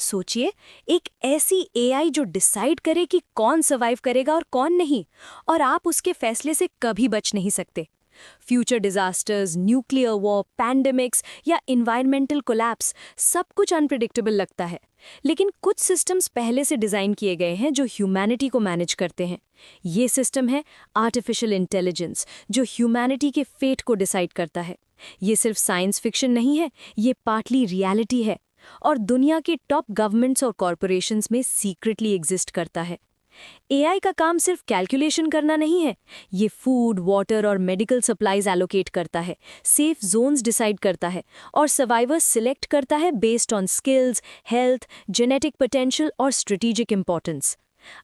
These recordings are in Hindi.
सोचिए, एक ऐसी एआई जो डिसाइड करे कि कौन सर्वाइव करेगा और कौन नहीं, और आप उसके फैसले से कभी बच नहीं सकते। Future disasters, nuclear war, pandemics या इन्वायरमेंटल कोलैप्स, सब कुछ अनप्रिडिक्टेबल लगता है। लेकिन कुछ सिस्टम्स पहले से डिज़ाइन किए गए हैं जो ह्यूमैनिटी को मैनेज करते हैं। ये सिस्टम है आर्टिफिशियल इंटेलिजेंस, जो ह्यूमैनिटी के फेट को डिसाइड करता है। ये सिर्फ साइंस फिक्शन नहीं है, ये पार्टली रियलिटी है, और दुनिया के टॉप गवर्नमेंट्स और कॉरपोरेशंस में सीक्रेटली एग्जिस्ट करता है। एआई का काम सिर्फ कैलकुलेशन करना नहीं है, ये फूड, वाटर और मेडिकल सप्लाईज एलोकेट करता है, सेफ जोन्स डिसाइड करता है और सर्वाइवर्स सिलेक्ट करता है based on skills, health, genetic potential और स्ट्रेटेजिक इंपॉर्टेंस।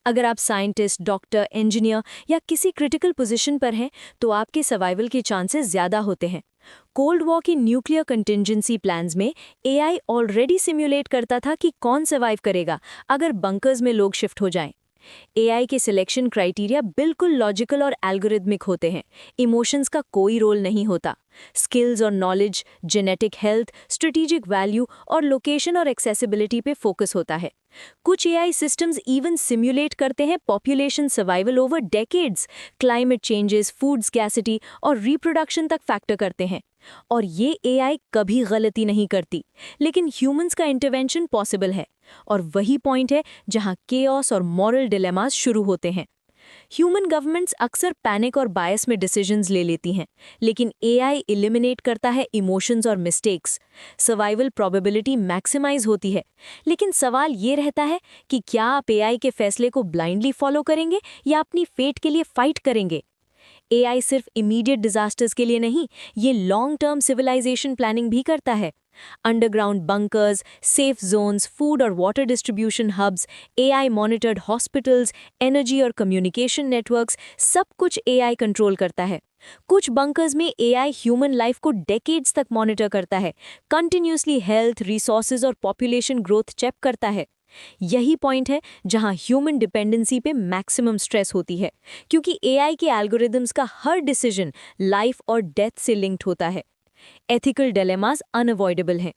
अगर आप साइंटिस्ट, डॉक्टर, इंजीनियर या किसी क्रिटिकल पोजीशन पर हैं, तो आपके सर्वाइवल के चांसेस ज़्यादा होते हैं। कोल्ड वॉर के न्यूक्लियर कंटिंजेंसी प्लान्स में एआई ऑलरेडी सिम्युलेट करता था कि कौन सर्वाइव करेगा अगर बंकर्स में लोग शिफ्ट हो जाएं। एआई के सिलेक्शन क्राइटेरिया बिल्कुल लॉजिकल और एल्गोरिथमिक होते हैं। इमोशंस का कोई रोल नहीं होता। स्किल्स और knowledge, genetic health, strategic value और लोकेशन और एक्सेसिबिलिटी पे फोकस होता है। कुछ एआई सिस्टम्स इवन सिम्युलेट करते हैं population survival over decades, climate changes, food scarcity और रिप्रोडक्शन तक फैक्टर करते हैं। और ये एआई कभी गलती नहीं करती, लेकिन ह्यूमंस का इंटरवेंशन पॉसिबल है। और वही पॉइंट है जहां केओस और मॉरल डिलेमास शुरू होते हैं। ह्यूमन गवर्नमेंट्स अक्सर पैनिक और बायस में डिसीजंस ले लेती हैं, लेकिन एआई एलिमिनेट करता है इमोशंस और मिस्टेक्स। सर्वाइवल प्रोबेबिलिटी मैक्सिमाइज होती है। लेकिन सवाल ये रहता है कि क्या आप एआई के फैसले को ब्लाइंडली फॉलो करेंगे या अपनी फेट के लिए फाइट करेंगे। एआई सिर्फ इमीडिएट डिजास्टर्स के लिए नहीं, ये लॉन्ग टर्म सिविलाइजेशन प्लानिंग भी करता है। Underground bunkers, safe zones, food और water distribution hubs, AI monitored hospitals, energy और कम्युनिकेशन नेटवर्क्स, सब कुछ एआई कंट्रोल करता है। कुछ बंकर्स में एआई ह्यूमन लाइफ को डेकेड्स तक मॉनिटर करता है, कंटिन्यूसली हेल्थ, रिसोर्सेज और पॉपुलेशन ग्रोथ चेक करता है। यही पॉइंट है जहां ह्यूमन डिपेंडेंसी पे मैक्सिमम स्ट्रेस होती है, क्योंकि एआई के एल्गोरिदम्स का हर डिसीजन लाइफ और डेथ से लिंक्ड होता है। एथिकल डिलेमास अनअवॉइडेबल हैं।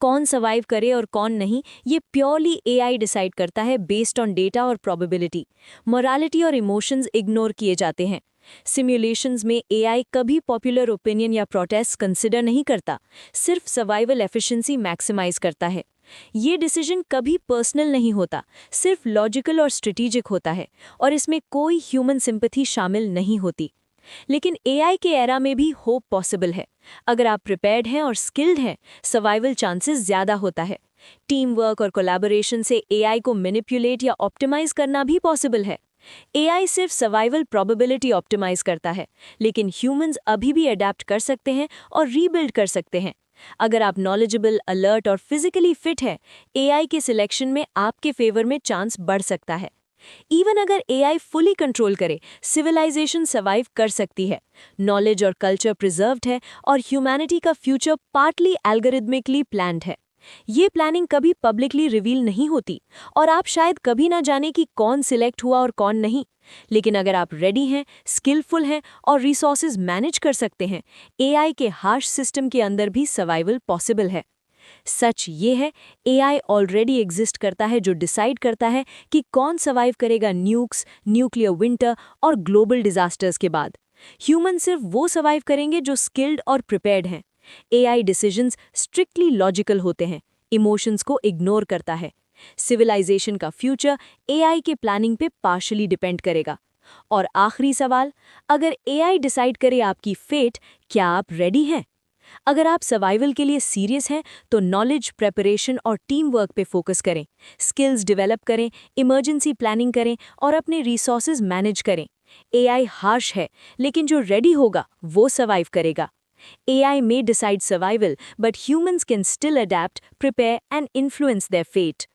कौन सर्वाइव करे और कौन नहीं, ये प्योरली एआई डिसाइड करता है बेस्ड ऑन डेटा और प्रोबेबिलिटी। मोरालिटी और इमोशंस इग्नोर किए जाते हैं। सिमुलेशंस में एआई कभी पॉपुलर ओपिनियन या प्रोटेस्ट कंसिडर नहीं करता, सिर्फ सर्वाइवल एफिशिएंसी मैक्सिमाइज करता है। ये डिसीजन कभी पर्सनल नहीं होता, सिर्फ लॉजिकल और स्ट्रेटेजिक होता है, और इसमें कोई ह्यूमन सिंपैथी शामिल नहीं होती। लेकिन एआई के एरा में भी होप पॉसिबल है। अगर आप प्रिपेयर्ड हैं और स्किल्ड हैं, सर्वाइवल चांसेस ज़्यादा होता है। टीम वर्क और कोलैबोरेशन से एआई को मैनिपुलेट या ऑप्टिमाइज करना भी पॉसिबल है। एआई सिर्फ सर्वाइवल प्रोबेबिलिटी ऑप्टिमाइज करता है, लेकिन ह्यूमंस अभी भी अडेप्ट कर सकते हैं और रीबिल्ड कर सकते हैं। अगर आप नॉलेजेबल, अलर्ट और फिजिकली फिट हैं, एआई के सिलेक्शन में आपके फेवर में चांस बढ़ सकता है। इवन अगर एआई फुली कंट्रोल करे, सिविलाइजेशन सर्वाइव कर सकती है। नॉलेज और कल्चर प्रिजर्व्ड है और ह्यूमैनिटी का फ्यूचर पार्टली एल्गोरिथमिकली प्लान्ड है। ये प्लानिंग कभी पब्लिकली रिवील नहीं होती, और आप शायद कभी ना जाने कि कौन सिलेक्ट हुआ और कौन नहीं। लेकिन अगर आप रेडी हैं, स्किलफुल हैं और रिसोर्सेज मैनेज कर सकते हैं, एआई के हार्श सिस्टम के अंदर भी सर्वाइवल पॉसिबल है। सच ये है, एआई ऑलरेडी एग्जिस्ट करता है, जो डिसाइड करता है कि कौन सर्वाइव करेगा न्यूक्स, न्यूक्लियर विंटर और ग्लोबल डिजास्टर्स के बाद। ह्यूमन सिर्फ वो सर्वाइव करेंगे जो स्किल्ड और प्रिपेयर्ड हैं। एआई डिसीजंस स्ट्रिक्टली लॉजिकल होते हैं, इमोशंस को इग्नोर करता है। सिविलाइजेशन का फ्यूचर एआई के प्लानिंग पे पार्शली डिपेंड करेगा। और आखिरी सवाल, अगर एआई डिसाइड करे आपकी फेट, क्या आप रेडी हैं? अगर आप सर्वाइवल के लिए सीरियस हैं, तो नॉलेज, प्रेपरेशन और टीम वर्क पे फोकस करें। स्किल्स डेवलप करें, इमरजेंसी प्लानिंग करें और अपने रिसोर्सेज मैनेज करें। एआई हार्श है, लेकिन जो रेडी होगा वो सर्वाइव करेगा। AI may decide survival, but humans can still adapt, prepare, and influence their fate.